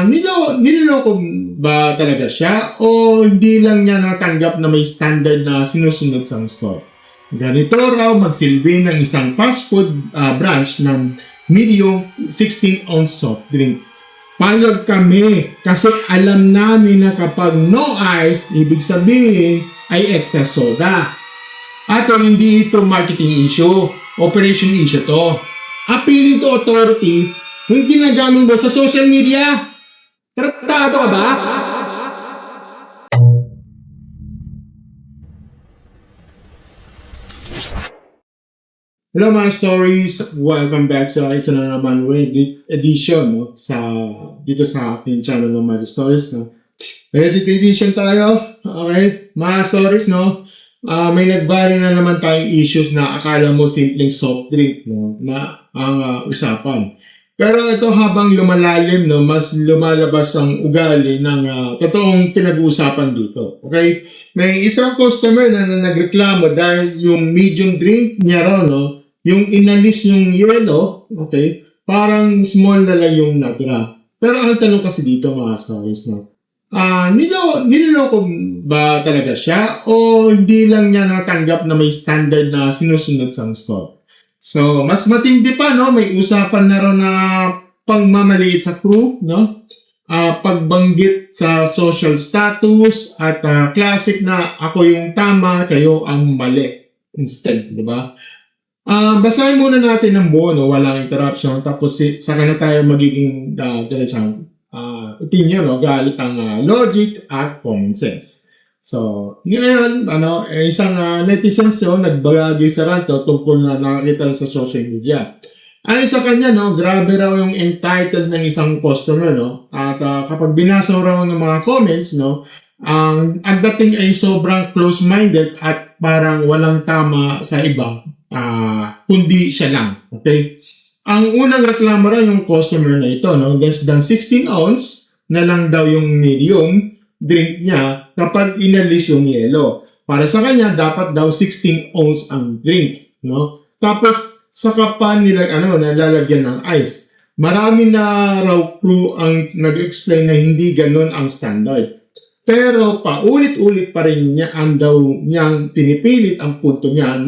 Niloloko ba talaga siya o hindi lang niya natanggap na may standard na sinusunod sa store? Ganito raw magsilbi ng isang fast food branch ng medium 16-ounce soft drink. Payag kami kasi alam namin na kapag no ice, ibig sabihin ay extra soda. At hindi ito marketing issue, operation issue to. Appealing to authority, yung ginagamit mo sa social media. Tratado ka ba? Hello mga stories! Welcome back sa isa na naman edition no? Dito sa aking channel ng mga stories. No? Edit edition tayo. Okay? Mga stories, no? May nagbari na naman tayong issues na akala mo simpleng soft drink no? Na ang usapan. Pero ito habang lumalalim, no? Mas lumalabas ang ugali ng totoong pinag-uusapan dito. Okay? May isang customer na nagreklamo dahil yung medium drink niya raw, no? Yung inalis yung yellow, okay, parang small na lang yung natira. Pero ang tanong kasi dito mga stories, no? Niloloko ba talaga siya o hindi lang niya natanggap na may standard na sinusunod sa store? So, mas matindi pa, no? May usapan na raw na pagmamaliit sa crew, no? Pagbanggit sa social status at classic na ako yung tama, kayo ang mali instead, di ba? Basahin muna natin ng buo, no? Walang interruption. Tapos saka na tayo magiging opinion, no? Galit ang logic at common sense. So, ngayon, isang netizens yun, nagbagagi sa ranto tungkol na nakakita sa social media. Ayon sa kanya, no, grabe raw yung entitled ng isang customer, no? At kapag binasa raw ng mga comments, no, ang dating ay sobrang close-minded at parang walang tama sa iba. Kundi siya lang. Okay? Ang unang reklamo raw yung customer na ito, no? Less than 16 ounce na lang daw yung medium drink niya kapag inalis yung yellow. Para sa kanya, dapat daw 16 ounce ang drink. No? Tapos, saka pa nila, nalalagyan ng ice. Marami na raw crew ang nag-explain na hindi ganun ang standard. Pero paulit-ulit pa rin niya ang daw niyang pinipilit ang punto niya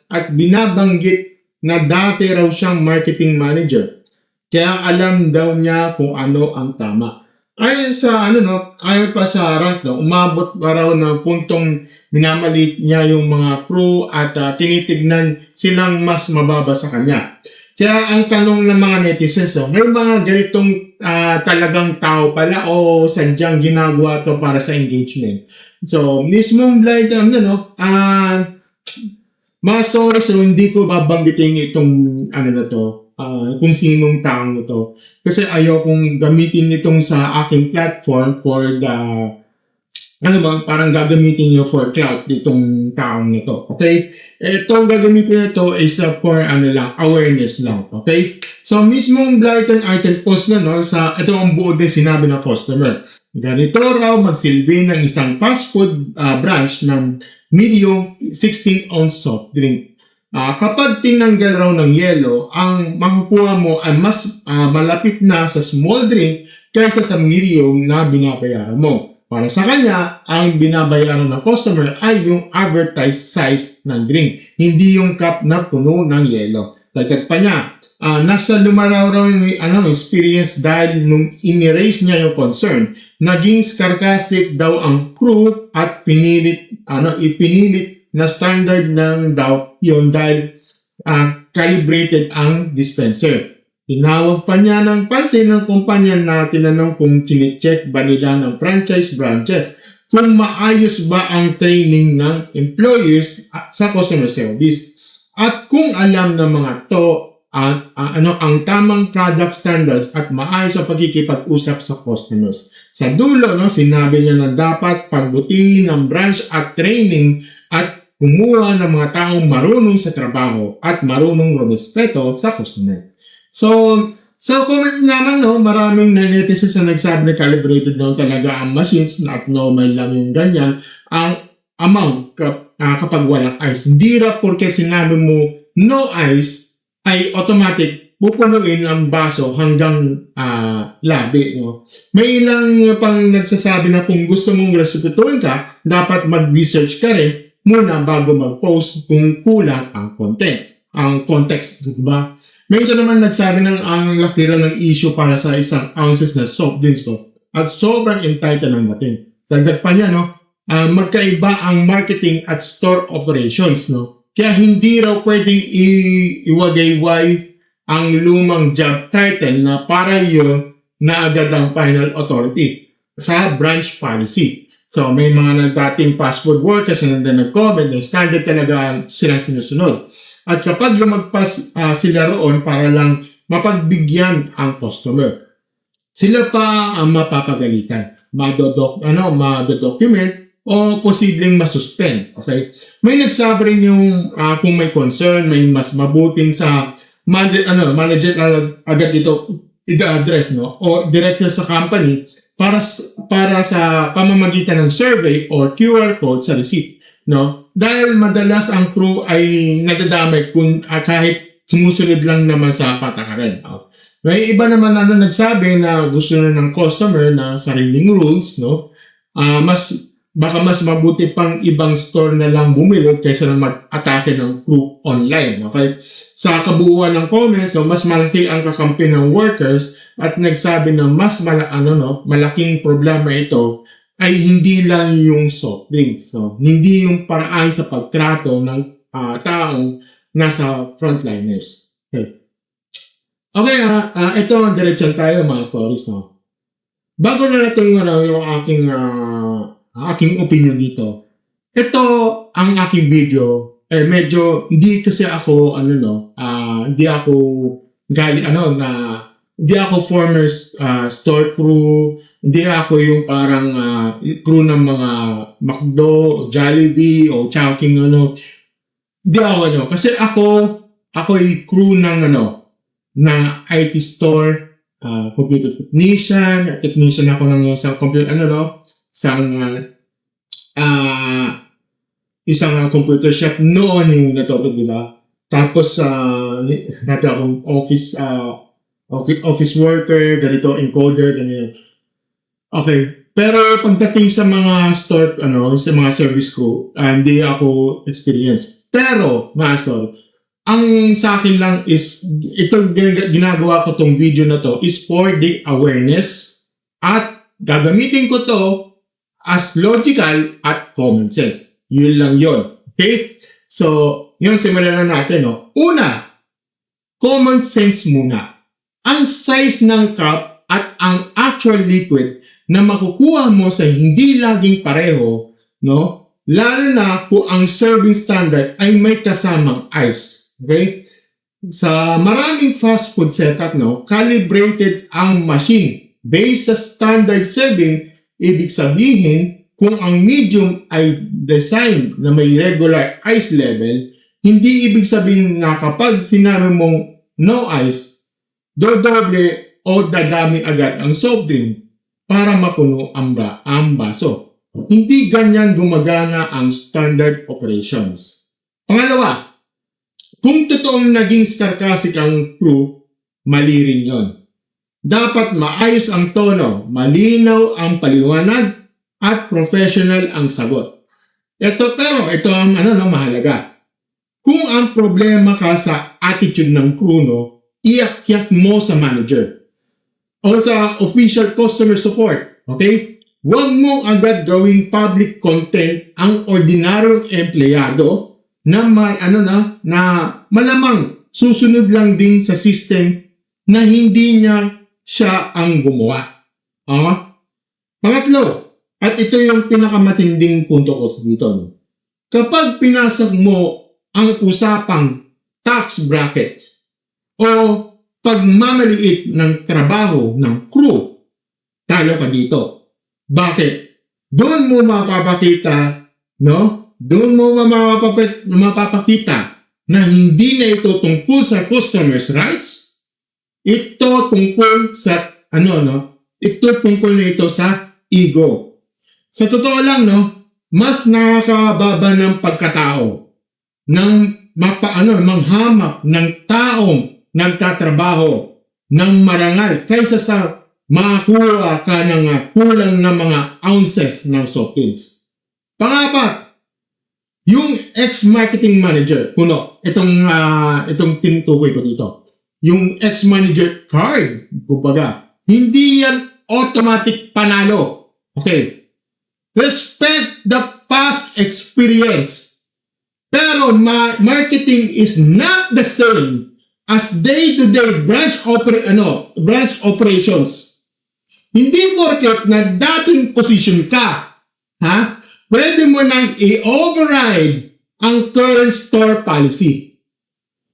at binabanggit na dati raw siyang marketing manager. Kaya alam daw niya kung ano ang tama. Ayon sa ayon pa sa rank, no, umabot pa raw ng puntong minamalit niya yung mga crew at tinitignan silang mas mababa sa kanya. Kaya ang tanong ng mga netizens, may mga ganitong talagang tao pala o sadyang ginagawa to para sa engagement. So, mismong blind mga stories, so hindi ko babanggitin itong kung sinong taong ito. Kasi ayaw kong gamitin itong sa aking platform for the, parang gagamitin nyo for clout itong taong ito. Okay? Itong gagamitin ito is for awareness lang. Okay? So, mismong blatant article post na, no, ito ang buo din sinabi ng customer. Ganito raw magsilbi ng isang fast food branch ng medium 16-ounce soft drink. Kapag tinanggal raw ng yellow, ang makukuha mo ay mas malapit na sa small drink kaysa sa medium na binabayaran mo. Para sa kanya, ang binabayaran ng customer ay yung advertised size ng drink, hindi yung cup na puno ng yellow. Dagdag pa niya, nasa lumaraw raw yung experience dahil nung in-erase niya yung concern, naging sarcastic daw ang crew at ipinilit na standard ng daw yun dahil calibrated ang dispenser. Tinawag pa niya ng pansin ng kumpanya na tinanong kung chine-check ba nila ng franchise branches kung maayos ba ang training ng employees sa customer service at kung alam ng mga to ang tamang product standards at maayos sa pagkikipag-usap sa customers. Sa dulo, no, sinabi niya na dapat pagbutihin ng branch at training at kumuha ng mga taong marunong sa trabaho at marunong rumispeto sa customer. So, sa comments naman, no, maraming netizens na nagsabi na calibrated daw talaga ang machines na abnormal lang yung ganyan ang amount kapag walang ice. Hindi ra porque sinabi mo no ice ay automatic pupunuin ang baso hanggang labi. No? May ilang pang nagsasabi na kung gusto mong respetuhin ka, dapat mag-research ka rin muna bago mag-post kung kulang ang content, ang context, diba? May isa naman nagsabi ng ang laki raw ng issue para sa isang ounces na soft drinks, no? At sobrang entitled ng dating. Dagdag pa niya, no? Magkaiba ang marketing at store operations, no? Kaya hindi raw pwedeng iwagayway ang lumang job title na para yun na agad ang final authority sa branch policy. So, may mga dating fast food workers na nag-comment na standard talaga silang sinusunod. At kapag lumagpas sila roon para lang mapagbigyan ang customer, sila pa ang mapapagalitan, madodocument o posibleng masuspend. Okay? May nagsabi rin yung kung may concern, may mas mabuting sa manager agad ito i-address, no? O director sa company para sa pamamagitan ng survey or QR code sa receipt, no? Dahil madalas ang crew ay nadadamay kung kahit sumusunod lang naman sa patakaran. May iba naman na nagsabi na gusto na ng customer na sariling rules, no? Baka mas mabuti pang ibang store na lang bumili kaysa na mag-atake ng crew online. Okay? Sa kabuuan ng comments, no, mas malaki ang kakampi ng workers at nagsabi na mas malaking problema ito ay hindi lang yung soft drinks. So, hindi yung paraan sa pagtrato ng taong nasa frontliners. Okay. Okay, ito, diretso tayo mga stories. No? Bago na natin yung aking opinion dito. Ito ang aking video. Medyo hindi kasi ako hindi ako former store crew, hindi ako yung parang crew ng mga McDo, Jollibee o Chowking Hindi ako kasi ako ay crew ng na IT store, computer technician ako ng isang computer isang computer shop noon yung natutog, di ba? Tapos natin akong office worker, ganito encoder, ganito. Okay, pero pagdating sa mga store sa mga service ko, hindi ako experienced. Pero master, ang sa akin lang is itong ginagawa ko tong video na to is for the awareness at gagamitin ko to as logical at common sense. Yun lang yun. Okay? So, yun, simulan na natin. Una, common sense muna. Ang size ng cup at ang actual liquid na makukuha mo sa hindi laging pareho, lalo na kung ang serving standard ay may kasamang ice. Okay? Sa maraming fast food setup, calibrated ang machine based sa standard serving. Ibig sabihin, kung ang medium ay design na may regular ice level, hindi ibig sabihin na kapag sinabi mong no ice, dodoble o dadami agad ang soft drink para mapuno ang baso. Hindi ganyan gumagana ang standard operations. Pangalawa, kung totoong naging sarcastic ang crew, mali rin yun. Dapat maayos ang tono, malinaw ang paliwanag, at professional ang sagot. Ito ang mahalaga. Kung ang problema ka sa attitude ng crew, iakyat mo sa manager o sa official customer support. Okay? Huwag mong agad gawing public content ang ordinaryong empleyado na malamang susunod lang din sa system na hindi niya siya ang gumawa. Pangatlo, at ito yung pinakamatinding punto ko dito. Kapag pinasok mo ang usapang tax bracket o pagmamaliit ng trabaho ng crew, talo ka dito. Bakit? Doon mo mapapakita, Doon mo mapapakita na hindi na ito tungkol sa customers' rights. Ito tungkol sa ito tungkol na ito sa ego. Sa totoo lang, mas nakakababa ng pagkatao ng manghamak ng taong nagtatrabaho ng marangal kaysa sa makakuha ka ng kulang na mga ounces ng soft drinks. Pangapat, yung ex-marketing manager, itong tinutukoy ko dito, yung ex-manager card, kumbaga, hindi yan automatic panalo. Okay. Respect the past experience. Pero marketing is not the same as day-to-day branch operations. Hindi porket na dating position ka, pwede mo nang i-override ang current store policy.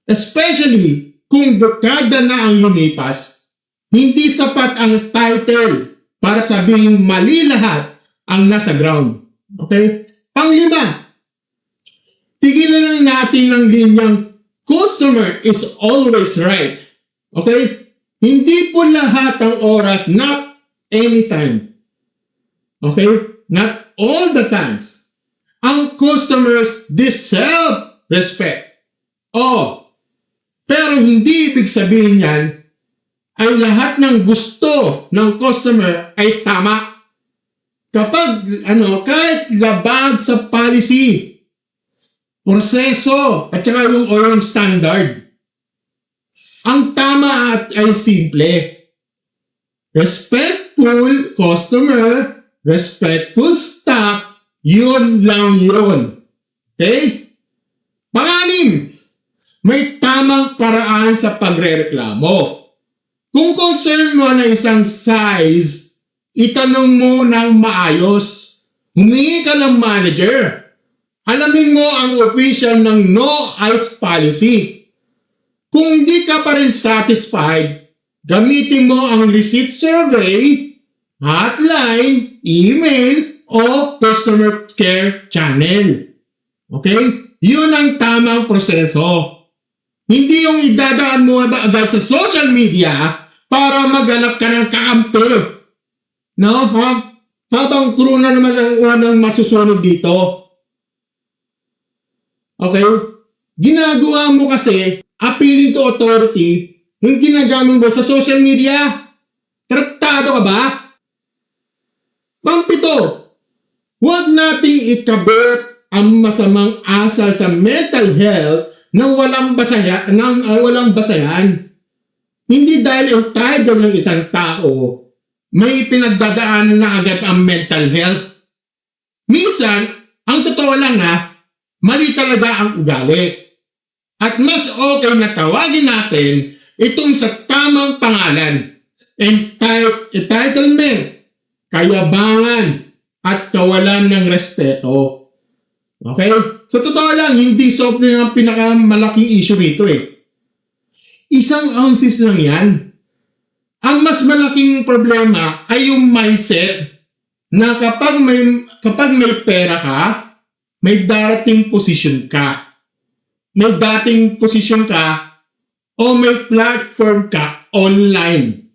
Especially kung dekada na ang lumipas, hindi sapat ang title para sabihing mali lahat ang nasa ground. Okay? Panglima, tigilan na natin ng linyang customer is always right. Okay? Hindi po lahat ng oras, not anytime. Okay? Not all the times. Ang customers deserve respect. Pero hindi ibig sabihin yan ay lahat ng gusto ng customer ay tama. Kapag kahit labag sa policy, proseso, at saka yung orange standard, ang tama ay simple. Respectful customer, respectful staff, yun lang yun. Okay? Panganim, may tamang paraan sa pagrereklamo. Kung concern mo na isang size, itanong mo ng maayos. Humingi ka ng manager. Alamin mo ang official ng no ice policy. Kung hindi ka pa rin satisfied, gamitin mo ang receipt survey, hotline, email, o customer care channel. Okay? Yun ang tamang proseso. Hindi yung idadaan mo agad sa social media para maghanap ka ng kakampi. No? Habang crew na naman ang unang masusunod dito. Okay? Ginagawa mo kasi appealing to authority yung ginagamit mo sa social media. Traktado ka ba? Pampito, huwag nating ikabot ang masamang asal sa mental health nang walang basayan. Hindi dahil entitled ng isang tao, may pinagdadaanan na agad ang mental health. Minsan, ang totoo lang mali talaga ang ugali. At mas okay na tawagin natin itong sa tamang pangalan. Entitlement, kayabangan, at kawalan ng respeto. Okay? Sa totoo lang, hindi soft drink ang pinakamalaking issue rito Isang ounces lang yan. Ang mas malaking problema ay yung mindset na kapag may pera ka, may darating position ka. May dating position ka o may platform ka online.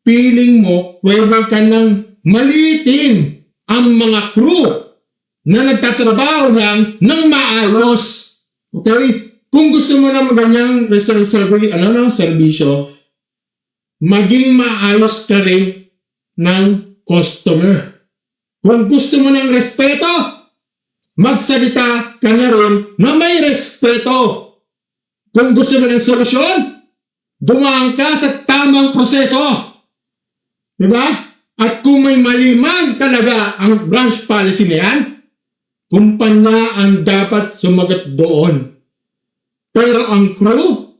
Feeling mo, pwede ka nang maliitin ang mga crew na nagtatrabaho ng maayos. Okay? Kung gusto mo na maganyang serbisyo, maging maayos ka rin ng customer. Kung gusto mo ng respeto, magsalita ka na rin na may respeto. Kung gusto mo ng solusyon, dumaan ka sa tamang proseso. Diba? At kung may mali man talaga ang branch policy na yan, kumpanya ang dapat sumagot doon. Pero ang crew,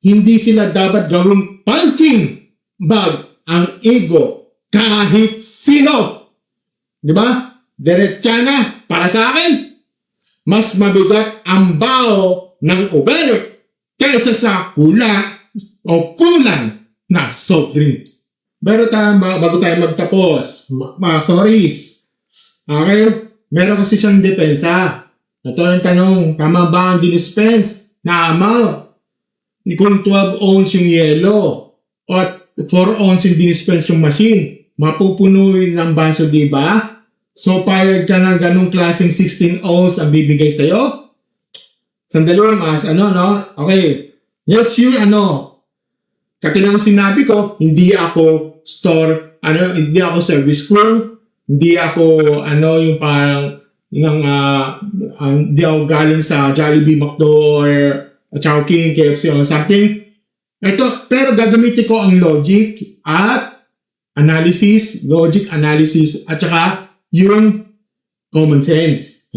hindi sila dapat gawing punching bag ang ego kahit sino. Diba? Diretsa na para sa akin. Mas mabigat ang bao ng ugali kaysa sa kulang na soft drink. Pero bago tayo magtapos, mga stories. Okay? Meron kasi siyang depensa. Ito yung tanong, tama ba ang dinispense na amount? Kung 12 ounce yung yellow at 4 ounce yung dinispense yung machine, mapupunuin ng baso, di ba? So, payag ka ng ganong klaseng 16 ounce ang bibigay sa'yo? Sandali mas, Okay. Yes, katulad ng sinabi ko, hindi ako hindi ako service crew, hindi ako, yung parang, hindi ako galing sa Jollibee, McDo, or Chowking, KFC, or something. Pero gagamitin ko ang logic, analysis, at saka yung common sense.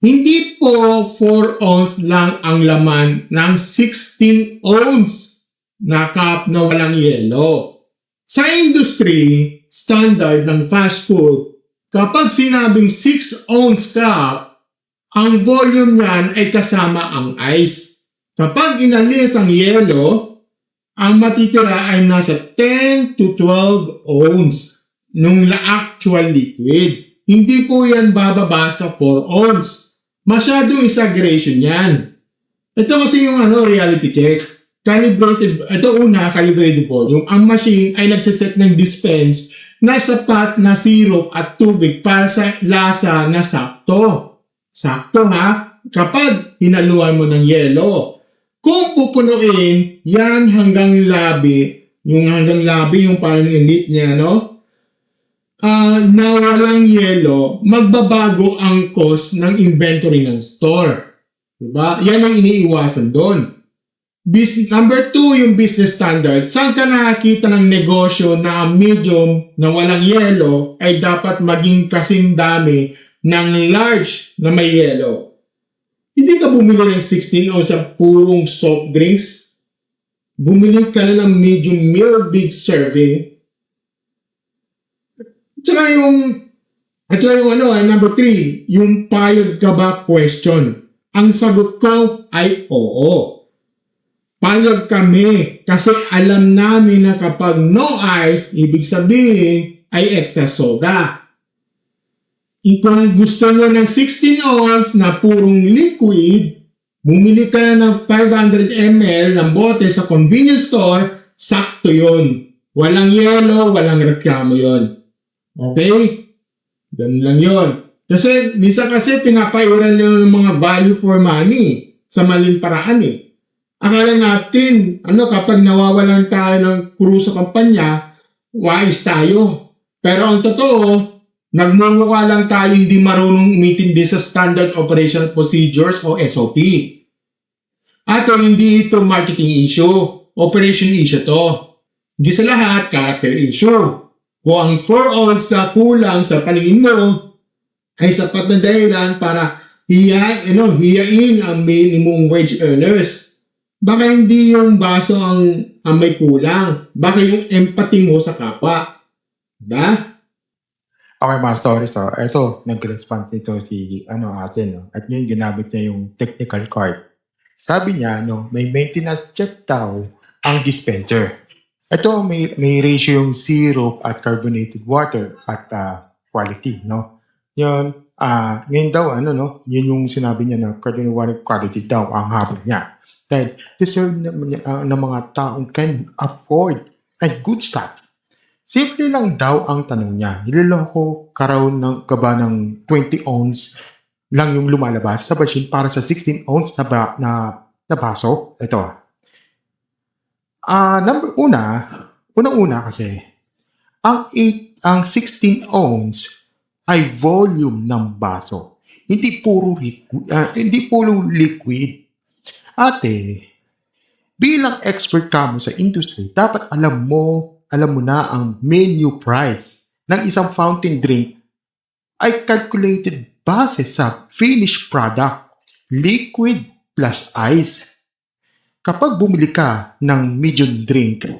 Hindi po 4 ounce lang ang laman ng 16 ounce na cup na walang yelo. Sa industry, standard ng fast food, kapag sinabing 6 ounce cup, ang volume niyan ay kasama ang ice. Kapag inalis ang yelo, ang matitira ay nasa 10 to 12 ounce nung actual liquid. Hindi po yan bababa sa 4 ounce. Masyadong exaggeration yan. Ito kasi yung reality check. Calibrated volume. Ang machine ay nagsiset ng dispense na sapat na syrup at tubig para sa lasa na sakto. Sakto ha? Kapag hinaluan mo ng yelo. Kung pupunuin, yan hanggang labi. Yung parang elite niya, na walang yelo, magbabago ang cost ng inventory ng store. Diba? Yan ang iniiwasan doon. Number 2, yung business standard. Saan ka nakakita ng negosyo na medium na walang yelo ay dapat maging kasing dami ng large na may yelo? Hindi ka bumili ng 16 o sa purong soft drinks. Bumili ka na ng medium mere big serving. At saka yung number 3, yung payag ka ba question. Ang sagot ko ay oo. Payag kami kasi alam namin na kapag no ice, ibig sabihin ay extra soda. Kung gusto mo ng 16 ounce na purong liquid, bumili ka ng 500 ml ng bote sa convenience store, sakto yun. Walang yelo, walang reklamo yun. Okay? Ganun lang yun. Kasi, minsan pinapairan lang ng mga value for money sa maling paraan eh. Akala natin, kapag nawawalan tayo ng crew sa kampanya, wise tayo. Pero ang totoo, nagmumukha lang tayo hindi marunong umintindi sa Standard Operational Procedures o SOP. At hindi ito marketing issue, operation issue to. Hindi sa lahat, character issue. Kung ang 4 ounce na kulang sa paningin mo ay sapat na dahilan para hiyain ang minimum wage earners. Baka hindi yung baso ang may kulang. Baka yung empathy mo sa kapwa. Diba? Okay, mga stories. So, ito, nag-response nito si atin. At yun, ginamit niya yung technical card. Sabi niya, may maintenance check daw ang dispenser. Ito, may ratio yung syrup at carbonated water at quality, Yun, ngayon daw, yun yung sinabi niya na carbonated water quality daw ang habol niya. Dahil deserve ng mga taong can afford and good stuff. Simple lang daw ang tanong niya. Niloloko ka ba ng 20 ounce lang yung lumalabas sa machine para sa 16 ounce na baso? Ito. Unang-una kasi, ang 16 ounce ay volume ng baso. Hindi puro liquid. Ate, bilang expert ka mo sa industry, dapat alam mo na ang menu price ng isang fountain drink ay calculated base sa finished product, liquid plus ice. Kapag bumili ka ng medium drink,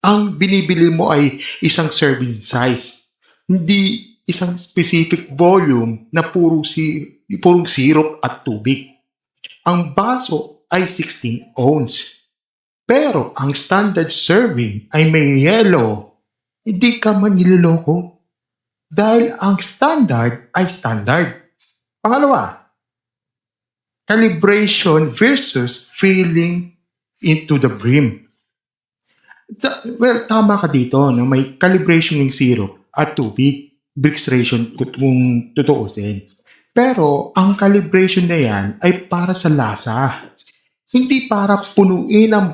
ang binibili mo ay isang serving size, hindi isang specific volume na purong syrup at tubig. Ang baso ay 16 ounce. Pero ang standard serving ay may yelo. Hindi ka man niloloko. Dahil ang standard ay standard. Pangalawa, calibration versus filling into the brim. Well, tama ka dito na may calibration ng syrup at tubig, Brix ratio kung tutuusin. Pero ang calibration na yan ay para sa lasa. Hindi para punuin ang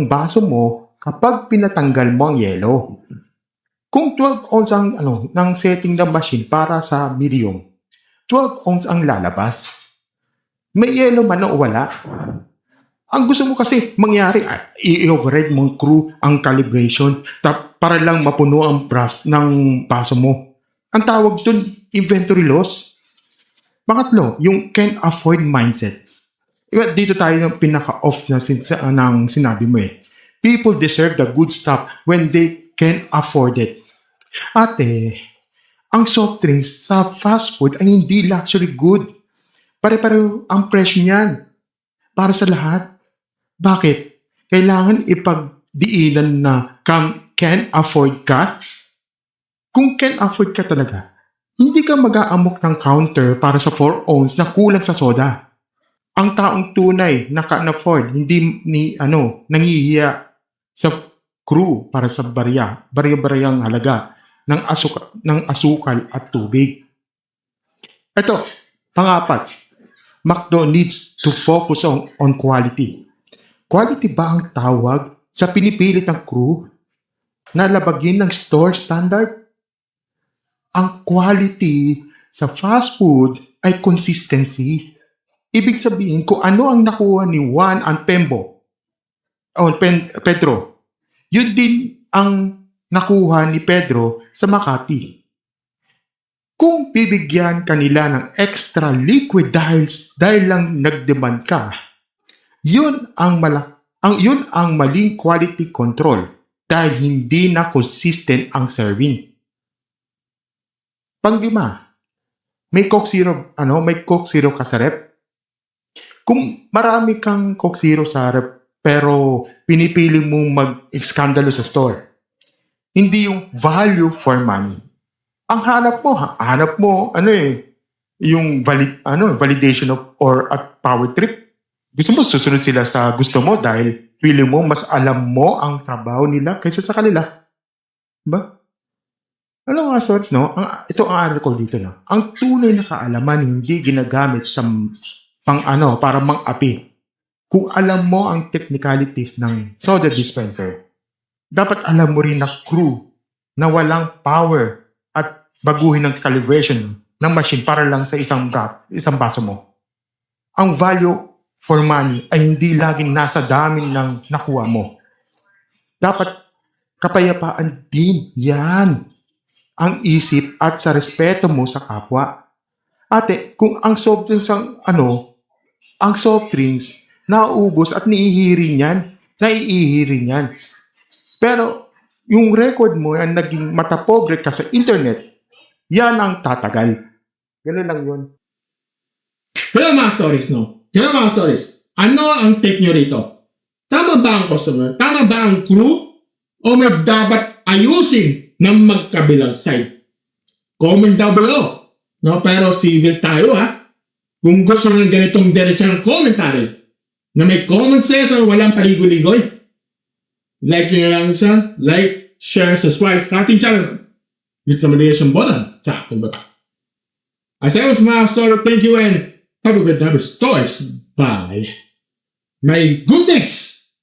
baso mo kapag pinatanggal mo ang yelo. Kung 12 ounce ang ng setting ng machine para sa medium, 12 ounce ang lalabas. May yelo man o wala. Ang gusto mo kasi mangyari, i-override mong crew ang calibration para lang mapuno ang brush ng baso mo. Ang tawag dun, inventory loss. Pangatlo, yung can't afford mindset. Dito tayo ng pinaka-off na ng sinabi mo eh. People deserve the good stuff when they can afford it. Ate, ang soft drinks sa fast food ay hindi luxury good. Pare-pareho ang presyo niyan. Para sa lahat. Bakit? Kailangan ipagdiinan na can afford ka? Kung can afford ka talaga, hindi ka mag-aamok ng counter para sa 4 ounce na kulang sa soda. Ang taong tunay na can-afford, hindi nangihiya sa crew para sa barya-baryang halaga ng asukal at tubig. Ito, pangapat, McDo needs to focus on quality. Quality ba ang tawag sa pinipilit ng crew na labagin ng store standard? Ang quality sa fast food ay consistency. Ibig sabihin kung ano ang nakuha ni Juan and Pedro, yun din ang nakuha ni Pedro sa Makati. Kung bibigyan kanila ng extra liquid dahil lang nag-demand ka, yun ang maling quality control dahil hindi na consistent ang serving. Panglima, may Coke Zero ka sa rep? Kung marami kang Coke Zero sa rep pero pinipili mong mag-iskandalo sa store, hindi yung value for money. Ang hanap mo, yung validation or at power trip. Gusto mo susunod sila sa gusto mo dahil feeling mo mas alam mo ang trabaho nila kaysa sa kanila. Ba? Ano mga sorts, no? Ito ang article dito, no? Ang tunay na kaalaman hindi ginagamit para mang-api. Kung alam mo ang technicalities ng soda dispenser, dapat alam mo rin na crew na walang power at baguhin ng calibration ng machine para lang sa isang baso mo. Ang value for money ay hindi laging nasa dami ng nakuha mo. Dapat kapayapaan din yan ang isip at sa respeto mo sa kapwa. Ate, kung ang soft drinks nauubos at naiihirin yan. Pero yung record mo yan naging matapobre ka sa internet, yan ang tatagal. Ganun lang yun. Kaya mga stories, no? Ano ang take nyo rito? Tama ba ang customer? Tama ba ang crew? O may dapat ayusin ng magkabilang side? Comment down below. No? Pero civil tayo, ha? Kung gusto ng ganitong diretsang commentary na may common sense o walang paligoy-ligoy, like nyo lang siya. Like, share, subscribe sa ating channel. Hit the notification button sa ating bata. As I was my story, thank you and have a good night with stories. Bye. My goodness!